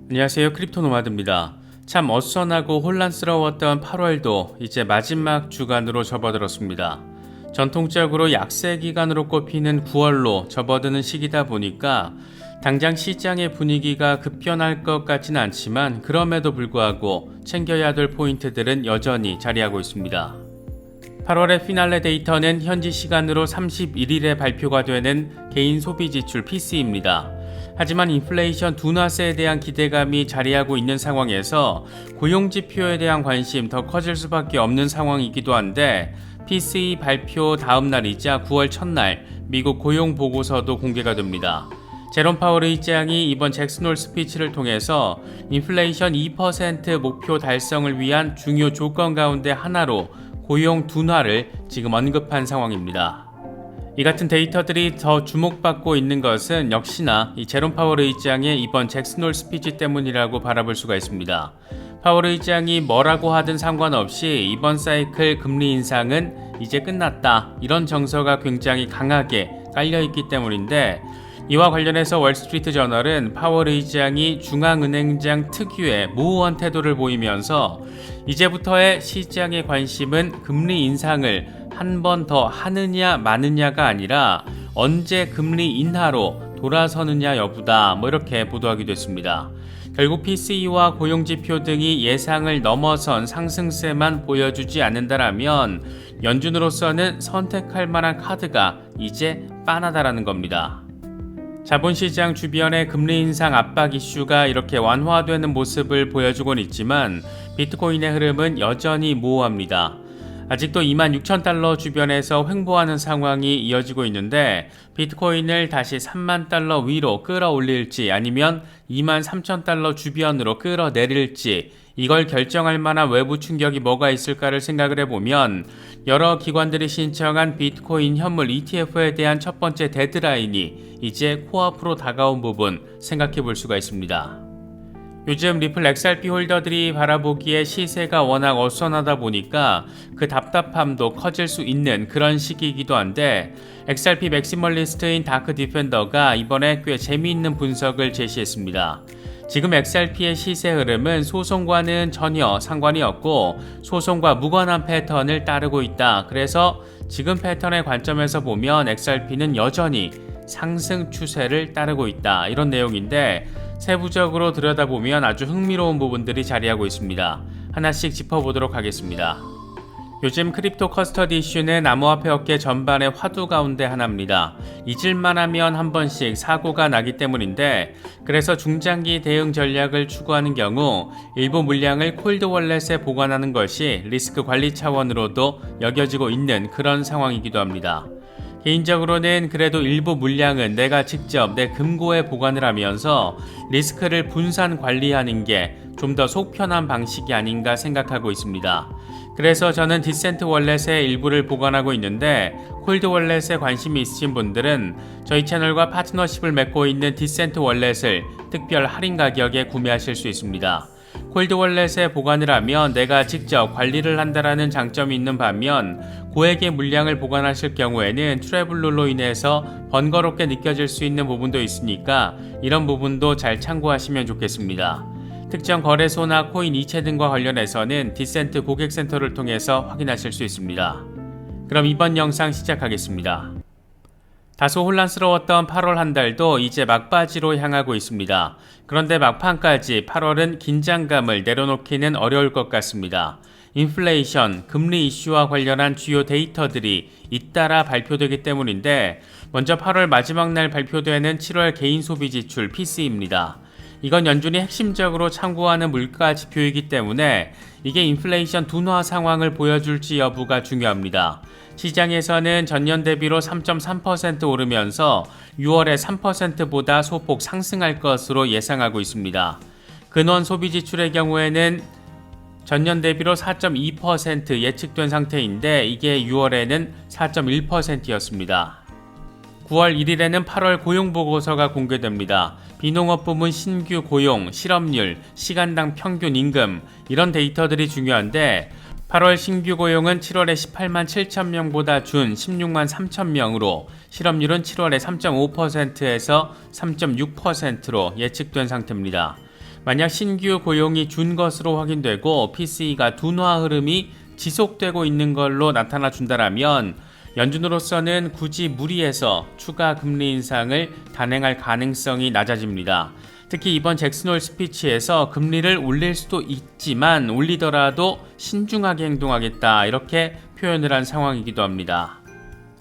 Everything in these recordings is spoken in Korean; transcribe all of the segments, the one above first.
안녕하세요. 크립토노마드입니다. 참 어수선하고 혼란스러웠던 8월도 이제 마지막 주간으로 접어들었습니다. 전통적으로 약세 기간으로 꼽히는 9월로 접어드는 시기다 보니까 당장 시장의 분위기가 급변할 것 같지는 않지만 그럼에도 불구하고 챙겨야 될 포인트들은 여전히 자리하고 있습니다. 8월의 피날레 데이터는 현지 시간으로 31일에 발표가 되는 개인 소비 지출 PC입니다. 하지만 인플레이션 둔화세에 대한 기대감이 자리하고 있는 상황에서 고용지표에 대한 관심 더 커질 수밖에 없는 상황이기도 한데 PCE 발표 다음 날이자 9월 첫날 미국 고용보고서도 공개가 됩니다. 제롬 파월 의장이 이번 잭슨 홀 스피치를 통해서 인플레이션 2% 목표 달성을 위한 중요 조건 가운데 하나로 고용 둔화를 지금 언급한 상황입니다. 이 같은 데이터들이 더 주목받고 있는 것은 역시나 이 제롬 파월 의장의 이번 잭슨 홀 스피치 때문이라고 바라볼 수가 있습니다. 파월 의장이 뭐라고 하든 상관없이 이번 사이클 금리 인상은 이제 끝났다, 이런 정서가 굉장히 강하게 깔려있기 때문인데, 이와 관련해서 월스트리트 저널은 파월 의장이 중앙은행장 특유의 모호한 태도를 보이면서 이제부터의 시장의 관심은 금리 인상을 한 번 더 하느냐 마느냐가 아니라 언제 금리 인하로 돌아서느냐 여부다, 이렇게 보도하기도 했습니다. 결국 PCE와 고용지표 등이 예상을 넘어선 상승세만 보여주지 않는다라면 연준으로서는 선택할 만한 카드가 이제 빤하다라는 겁니다. 자본시장 주변의 금리 인상 압박 이슈가 이렇게 완화되는 모습을 보여주곤 있지만 비트코인의 흐름은 여전히 모호합니다. 아직도 26,000달러 주변에서 횡보하는 상황이 이어지고 있는데 비트코인을 다시 30,000달러 위로 끌어올릴지 아니면 23,000달러 주변으로 끌어내릴지 이걸 결정할 만한 외부 충격이 뭐가 있을까를 생각을 해보면 여러 기관들이 신청한 비트코인 현물 ETF에 대한 첫 번째 데드라인이 이제 코앞으로 다가온 부분 생각해 볼 수가 있습니다. 요즘 리플 XRP 홀더들이 바라보기에 시세가 워낙 어수선하다 보니까 그 답답함도 커질 수 있는 그런 시기이기도 한데 XRP 맥시멀리스트인 다크 디펜더가 이번에 꽤 재미있는 분석을 제시했습니다. 지금 XRP의 시세 흐름은 소송과는 전혀 상관이 없고 소송과 무관한 패턴을 따르고 있다. 그래서 지금 패턴의 관점에서 보면 XRP는 여전히 상승 추세를 따르고 있다, 이런 내용인데 세부적으로 들여다보면 아주 흥미로운 부분들이 자리하고 있습니다. 하나씩 짚어보도록 하겠습니다. 요즘 크립토 커스터디 이슈는 암호화폐 업계 전반의 화두 가운데 하나입니다. 잊을만 하면 한 번씩 사고가 나기 때문인데, 그래서 중장기 대응 전략을 추구하는 경우 일부 물량을 콜드 월렛에 보관하는 것이 리스크 관리 차원으로도 여겨지고 있는 그런 상황이기도 합니다. 개인적으로는 그래도 일부 물량은 내가 직접 내 금고에 보관을 하면서 리스크를 분산 관리하는 게 좀 더 속편한 방식이 아닌가 생각하고 있습니다. 그래서 저는 디센트 월렛에 일부를 보관하고 있는데 콜드 월렛에 관심이 있으신 분들은 저희 채널과 파트너십을 맺고 있는 디센트 월렛을 특별 할인 가격에 구매하실 수 있습니다. 콜드 월렛에 보관을 하면 내가 직접 관리를 한다라는 장점이 있는 반면 고액의 물량을 보관하실 경우에는 트래블룰로 인해서 번거롭게 느껴질 수 있는 부분도 있으니까 이런 부분도 잘 참고하시면 좋겠습니다. 특정 거래소나 코인 이체 등과 관련해서는 디센트 고객센터를 통해서 확인하실 수 있습니다. 그럼 이번 영상 시작하겠습니다. 다소 혼란스러웠던 8월 한 달도 이제 막바지로 향하고 있습니다. 그런데 막판까지 8월은 긴장감을 내려놓기는 어려울 것 같습니다. 인플레이션, 금리 이슈와 관련한 주요 데이터들이 잇따라 발표되기 때문인데 먼저 8월 마지막 날 발표되는 7월 개인 소비 지출 PCE입니다. 이건 연준이 핵심적으로 참고하는 물가 지표이기 때문에 이게 인플레이션 둔화 상황을 보여줄지 여부가 중요합니다. 시장에서는 전년 대비로 3.3% 오르면서 6월에 3%보다 소폭 상승할 것으로 예상하고 있습니다. 근원 소비 지출의 경우에는 전년 대비로 4.2% 예측된 상태인데 이게 6월에는 4.1%였습니다. 9월 1일에는 8월 고용보고서가 공개됩니다. 비농업 부문 신규 고용, 실업률, 시간당 평균 임금, 이런 데이터들이 중요한데 8월 신규 고용은 7월에 18만 7천 명보다 준 16만 3천 명으로 실업률은 7월에 3.5%에서 3.6%로 예측된 상태입니다. 만약 신규 고용이 준 것으로 확인되고 PCE가 둔화 흐름이 지속되고 있는 걸로 나타나 준다라면 연준으로서는 굳이 무리해서 추가 금리 인상을 단행할 가능성이 낮아집니다. 특히 이번 잭슨 홀 스피치에서 금리를 올릴 수도 있지만 올리더라도 신중하게 행동하겠다 이렇게 표현을 한 상황이기도 합니다.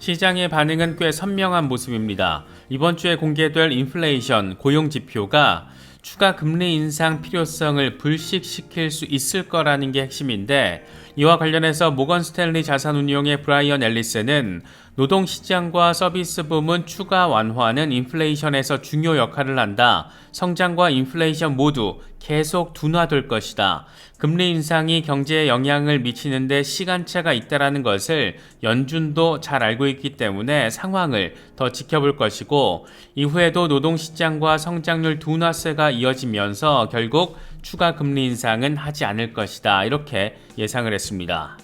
시장의 반응은 꽤 선명한 모습입니다. 이번 주에 공개될 인플레이션 고용 지표가 추가 금리 인상 필요성을 불식시킬 수 있을 거라는 게 핵심인데 이와 관련해서 모건 스탠리 자산운용의 브라이언 앨리스는 노동시장과 서비스 부문 추가 완화는 인플레이션에서 중요 역할을 한다. 성장과 인플레이션 모두 계속 둔화될 것이다. 금리 인상이 경제에 영향을 미치는데 시간차가 있다는 것을 연준도 잘 알고 있기 때문에 상황을 더 지켜볼 것이고 이후에도 노동시장과 성장률 둔화세가 이어지면서 결국 추가 금리 인상은 하지 않을 것이다. 이렇게 예상을 했습니다.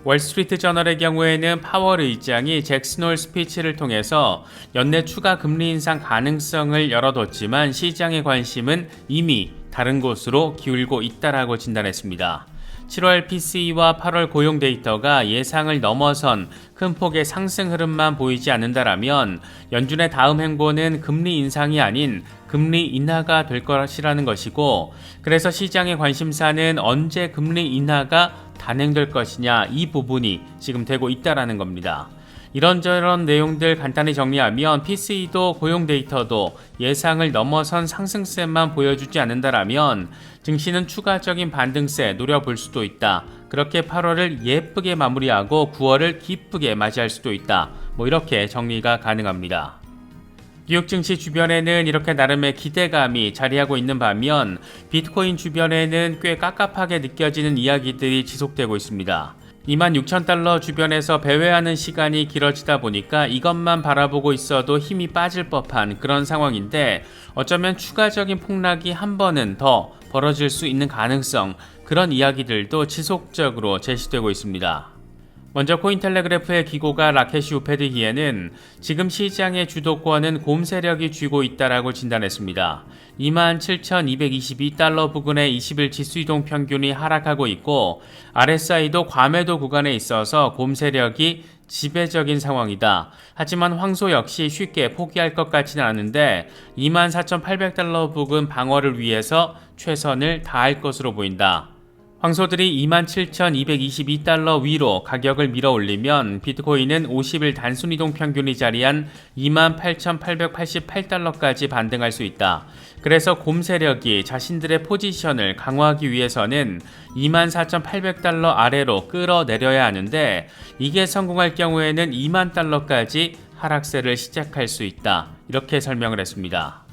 월스트리트 저널의 경우에는 파월 의장이 잭슨 홀 스피치를 통해서 연내 추가 금리 인상 가능성을 열어뒀지만 시장의 관심은 이미 다른 곳으로 기울고 있다라고 진단했습니다. 7월 PCE와 8월 고용 데이터가 예상을 넘어선 큰 폭의 상승 흐름만 보이지 않는다라면 연준의 다음 행보는 금리 인상이 아닌 금리 인하가 될 것이라는 것이고 그래서 시장의 관심사는 언제 금리 인하가 단행될 것이냐 이 부분이 지금 되고 있다라는 겁니다. 이런저런 내용들 간단히 정리하면 PCE도 고용 데이터도 예상을 넘어선 상승세만 보여주지 않는다라면 증시는 추가적인 반등세 노려볼 수도 있다. 그렇게 8월을 예쁘게 마무리하고 9월을 기쁘게 맞이할 수도 있다. 이렇게 정리가 가능합니다. 뉴욕 증시 주변에는 이렇게 나름의 기대감이 자리하고 있는 반면 비트코인 주변에는 꽤 깝깝하게 느껴지는 이야기들이 지속되고 있습니다. 26,000달러 주변에서 배회하는 시간이 길어지다 보니까 이것만 바라보고 있어도 힘이 빠질 법한 그런 상황인데 어쩌면 추가적인 폭락이 한 번은 더 벌어질 수 있는 가능성 그런 이야기들도 지속적으로 제시되고 있습니다. 먼저 코인텔레그래프의 기고가 라케시 우페드히에는 지금 시장의 주도권은 곰 세력이 쥐고 있다라고 진단했습니다. 27,222달러 부근의 20일 지수이동 평균이 하락하고 있고 RSI도 과매도 구간에 있어서 곰 세력이 지배적인 상황이다. 하지만 황소 역시 쉽게 포기할 것 같지는 않은데 24,800달러 부근 방어를 위해서 최선을 다할 것으로 보인다. 황소들이 27,222달러 위로 가격을 밀어 올리면 비트코인은 50일 단순이동 평균이 자리한 28,888달러까지 반등할 수 있다. 그래서 곰 세력이 자신들의 포지션을 강화하기 위해서는 24,800달러 아래로 끌어내려야 하는데 이게 성공할 경우에는 2만 달러까지 하락세를 시작할 수 있다. 이렇게 설명을 했습니다.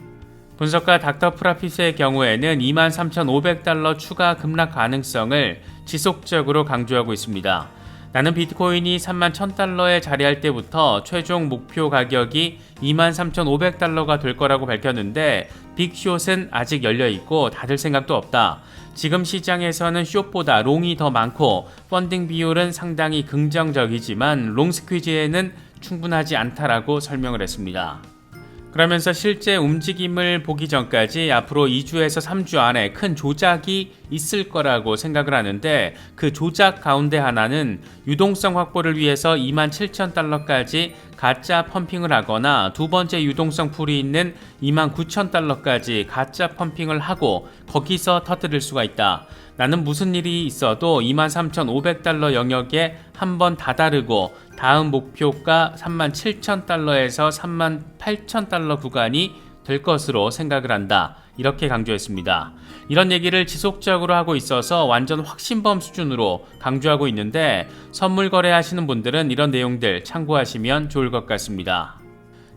분석가 닥터 프라피스의 경우에는 23,500달러 추가 급락 가능성을 지속적으로 강조하고 있습니다. 나는 비트코인이 31,000달러에 자리할 때부터 최종 목표 가격이 23,500달러가 될 거라고 밝혔는데 빅숏은 아직 열려있고 닫을 생각도 없다. 지금 시장에서는 숏보다 롱이 더 많고 펀딩 비율은 상당히 긍정적이지만 롱 스퀴즈에는 충분하지 않다라고 설명을 했습니다. 그러면서 실제 움직임을 보기 전까지 앞으로 2주에서 3주 안에 큰 조작이 있을 거라고 생각을 하는데 그 조작 가운데 하나는 유동성 확보를 위해서 27,000달러까지 가짜 펌핑을 하거나 두 번째 유동성 풀이 있는 29,000달러까지 가짜 펌핑을 하고 거기서 터뜨릴 수가 있다. 나는 무슨 일이 있어도 23,500달러 영역에 한번 다다르고 다음 목표가 37,000달러에서 38,000달러 구간이 될 것으로 생각을 한다. 이렇게 강조했습니다. 이런 얘기를 지속적으로 하고 있어서 완전 확신범 수준으로 강조하고 있는데 선물 거래하시는 분들은 이런 내용들 참고하시면 좋을 것 같습니다.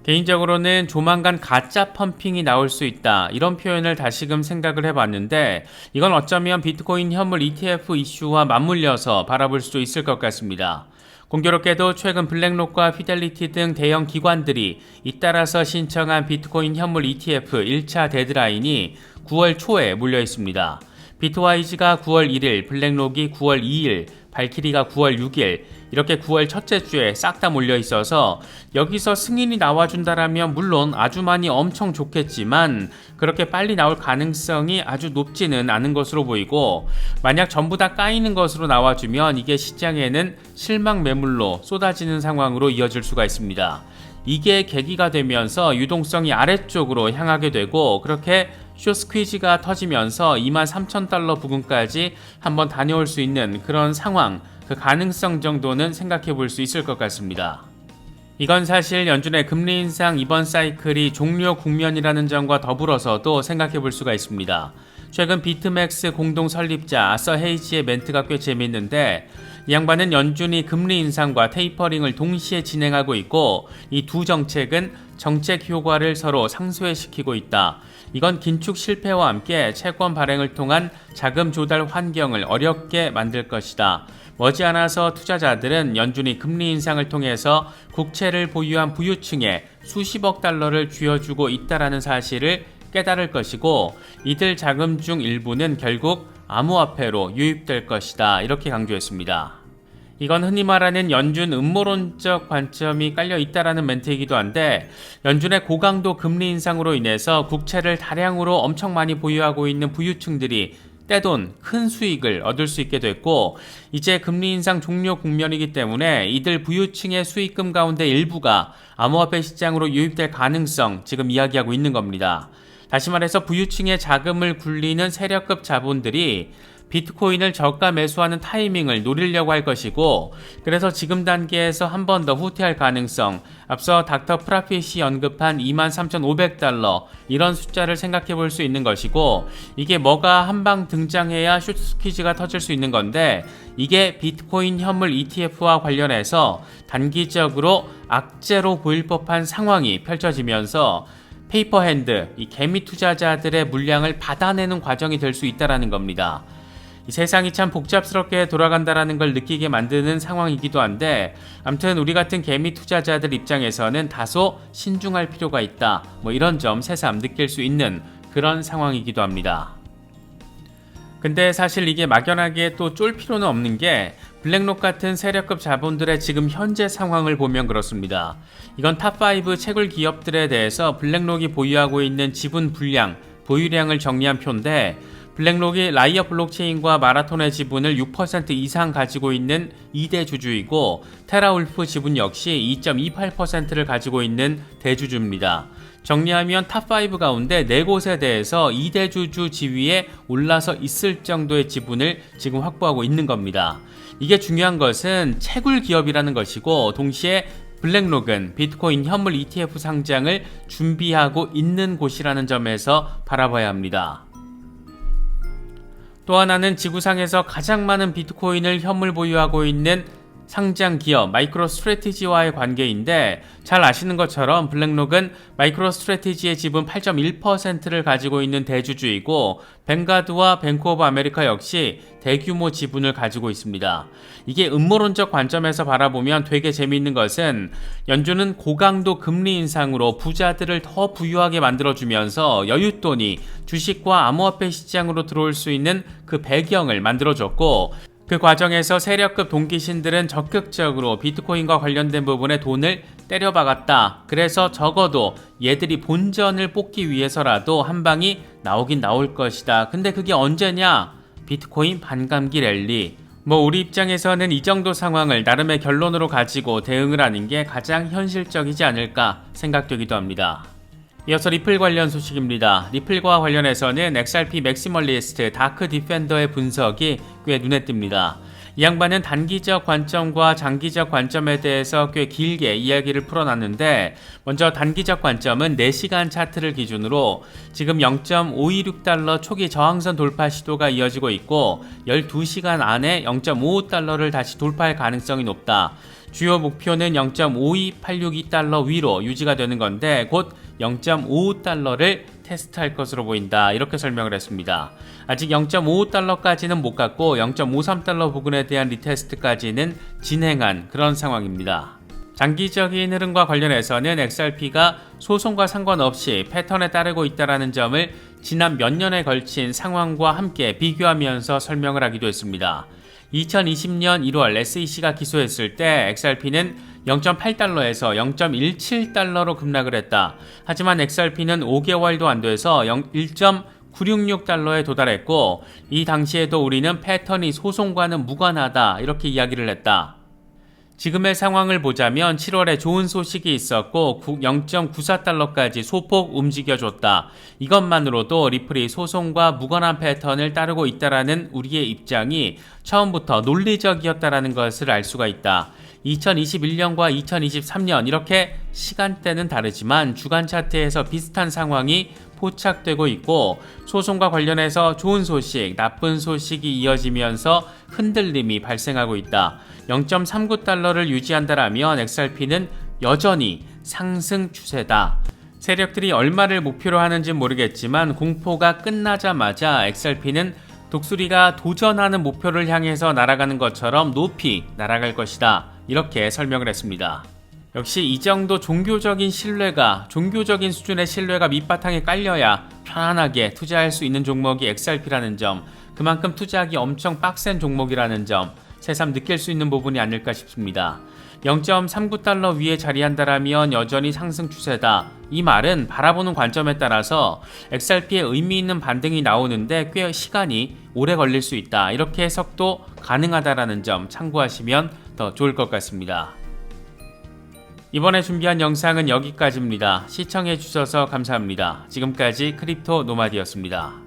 개인적으로는 조만간 가짜 펌핑이 나올 수 있다 이런 표현을 다시금 생각을 해봤는데 이건 어쩌면 비트코인 현물 ETF 이슈와 맞물려서 바라볼 수도 있을 것 같습니다. 공교롭게도 최근 블랙록과 피델리티 등 대형 기관들이 잇따라서 신청한 비트코인 현물 ETF 1차 데드라인이 9월 초에 물려 있습니다. 비트와이즈가 9월 1일, 블랙록이 9월 2일 발키리가 9월 6일, 이렇게 9월 첫째 주에 싹 다 몰려 있어서 여기서 승인이 나와준다라면 물론 아주 많이 엄청 좋겠지만 그렇게 빨리 나올 가능성이 아주 높지는 않은 것으로 보이고, 만약 전부 다 까이는 것으로 나와주면 이게 시장에는 실망 매물로 쏟아지는 상황으로 이어질 수가 있습니다. 이게 계기가 되면서 유동성이 아래쪽으로 향하게 되고, 그렇게 숏스퀴즈가 터지면서 23,000달러 부근까지 한번 다녀올 수 있는 그런 상황, 그 가능성 정도는 생각해 볼 수 있을 것 같습니다. 이건 사실 연준의 금리 인상 이번 사이클이 종료 국면이라는 점과 더불어서도 생각해 볼 수가 있습니다. 최근 비트맥스 공동 설립자 아서 헤이지의 멘트가 꽤 재미있는데, 이 양반은 연준이 금리 인상과 테이퍼링을 동시에 진행하고 있고 이 두 정책은 정책 효과를 서로 상쇄시키고 있다. 이건 긴축 실패와 함께 채권 발행을 통한 자금 조달 환경을 어렵게 만들 것이다. 머지않아서 투자자들은 연준이 금리 인상을 통해서 국채를 보유한 부유층에 수십억 달러를 쥐어주고 있다는 사실을 깨달을 것이고, 이들 자금 중 일부는 결국 암호화폐로 유입될 것이다. 이렇게 강조했습니다. 이건 흔히 말하는 연준 음모론적 관점이 깔려 있다라는 멘트이기도 한데, 연준의 고강도 금리 인상으로 인해서 국채를 다량으로 엄청 많이 보유하고 있는 부유층들이 떼돈 큰 수익을 얻을 수 있게 됐고, 이제 금리 인상 종료 국면이기 때문에 이들 부유층의 수익금 가운데 일부가 암호화폐 시장으로 유입될 가능성 지금 이야기하고 있는 겁니다. 다시 말해서 부유층의 자금을 굴리는 세력급 자본들이 비트코인을 저가 매수하는 타이밍을 노리려고 할 것이고, 그래서 지금 단계에서 한 번 더 후퇴할 가능성, 앞서 닥터 프라핏이 언급한 23,500달러 이런 숫자를 생각해 볼 수 있는 것이고, 이게 뭐가 한 방 등장해야 숏스퀴즈가 터질 수 있는 건데, 이게 비트코인 현물 ETF와 관련해서 단기적으로 악재로 보일 법한 상황이 펼쳐지면서 페이퍼핸드, 이 개미 투자자들의 물량을 받아내는 과정이 될 수 있다는 겁니다. 이 세상이 참 복잡스럽게 돌아간다는 걸 느끼게 만드는 상황이기도 한데, 아무튼 우리 같은 개미 투자자들 입장에서는 다소 신중할 필요가 있다, 이런 점 새삼 느낄 수 있는 그런 상황이기도 합니다. 근데 사실 이게 막연하게 또 쫄 필요는 없는 게, 블랙록 같은 세력급 자본들의 지금 현재 상황을 보면 그렇습니다. 이건 탑5 채굴 기업들에 대해서 블랙록이 보유하고 있는 지분 분량, 보유량을 정리한 표인데, 블랙록이 라이어 블록체인과 마라톤의 지분을 6% 이상 가지고 있는 2대 주주이고, 테라울프 지분 역시 2.28%를 가지고 있는 대주주입니다. 정리하면 탑5 가운데 4곳에 대해서 2대 주주 지위에 올라서 있을 정도의 지분을 지금 확보하고 있는 겁니다. 이게 중요한 것은 채굴 기업이라는 것이고, 동시에 블랙록은 비트코인 현물 ETF 상장을 준비하고 있는 곳이라는 점에서 바라봐야 합니다. 또 하나는 지구상에서 가장 많은 비트코인을 현물 보유하고 있는 상장 기업 마이크로스트래티지와의 관계인데, 잘 아시는 것처럼 블랙록은 마이크로스트래티지의 지분 8.1%를 가지고 있는 대주주이고, 뱅가드와 뱅크 오브 아메리카 역시 대규모 지분을 가지고 있습니다. 이게 음모론적 관점에서 바라보면 되게 재미있는 것은, 연준은 고강도 금리 인상으로 부자들을 더 부유하게 만들어주면서 여윳돈이 주식과 암호화폐 시장으로 들어올 수 있는 그 배경을 만들어줬고, 그 과정에서 세력급 동기신들은 적극적으로 비트코인과 관련된 부분에 돈을 때려박았다. 그래서 적어도 얘들이 본전을 뽑기 위해서라도 한 방이 나오긴 나올 것이다. 근데 그게 언제냐? 비트코인 반감기 랠리. 우리 입장에서는 이 정도 상황을 나름의 결론으로 가지고 대응을 하는 게 가장 현실적이지 않을까 생각되기도 합니다. 이어서 리플 관련 소식입니다. 리플과 관련해서는 XRP 맥시멀리스트 다크 디펜더의 분석이 꽤 눈에 띕니다. 이 양반은 단기적 관점과 장기적 관점에 대해서 꽤 길게 이야기를 풀어놨는데, 먼저 단기적 관점은 4시간 차트를 기준으로 지금 0.526달러 초기 저항선 돌파 시도가 이어지고 있고, 12시간 안에 0.55달러를 다시 돌파할 가능성이 높다. 주요 목표는 0.52862달러 위로 유지가 되는 건데, 곧 0.55달러를 테스트할 것으로 보인다. 이렇게 설명을 했습니다. 아직 0.55달러까지는 못 갔고 0.53달러 부근에 대한 리테스트까지는 진행한 그런 상황입니다. 장기적인 흐름과 관련해서는 XRP가 소송과 상관없이 패턴에 따르고 있다는 점을 지난 몇 년에 걸친 상황과 함께 비교하면서 설명을 하기도 했습니다. 2020년 1월 SEC가 기소했을 때 XRP는 0.8달러에서 0.17달러로 급락을 했다. 하지만 XRP는 5개월도 안 돼서 1.966달러에 도달했고, 이 당시에도 우리는 패턴이 소송과는 무관하다 이렇게 이야기를 했다. 지금의 상황을 보자면 7월에 좋은 소식이 있었고 0.94달러까지 소폭 움직여줬다. 이것만으로도 리플이 소송과 무관한 패턴을 따르고 있다라는 우리의 입장이 처음부터 논리적이었다라는 것을 알 수가 있다. 2021년과 2023년 이렇게 시간대는 다르지만 주간 차트에서 비슷한 상황이 포착되고 있고, 소송과 관련해서 좋은 소식, 나쁜 소식이 이어지면서 흔들림이 발생하고 있다. 0.39달러를 유지한다라면 XRP는 여전히 상승 추세다. 세력들이 얼마를 목표로 하는지는 모르겠지만 공포가 끝나자마자 XRP는 독수리가 도전하는 목표를 향해서 날아가는 것처럼 높이 날아갈 것이다. 이렇게 설명을 했습니다. 역시 이 정도 종교적인 수준의 신뢰가 밑바탕에 깔려야 편안하게 투자할 수 있는 종목이 XRP라는 점, 그만큼 투자하기 엄청 빡센 종목이라는 점, 새삼 느낄 수 있는 부분이 아닐까 싶습니다. 0.39달러 위에 자리한다라면 여전히 상승 추세다. 이 말은 바라보는 관점에 따라서 XRP에 의미 있는 반등이 나오는데 꽤 시간이 오래 걸릴 수 있다. 이렇게 해석도 가능하다라는 점 참고하시면 더 좋을 것 같습니다. 이번에 준비한 영상은 여기까지입니다. 시청해주셔서 감사합니다. 지금까지 크립토 노마디였습니다.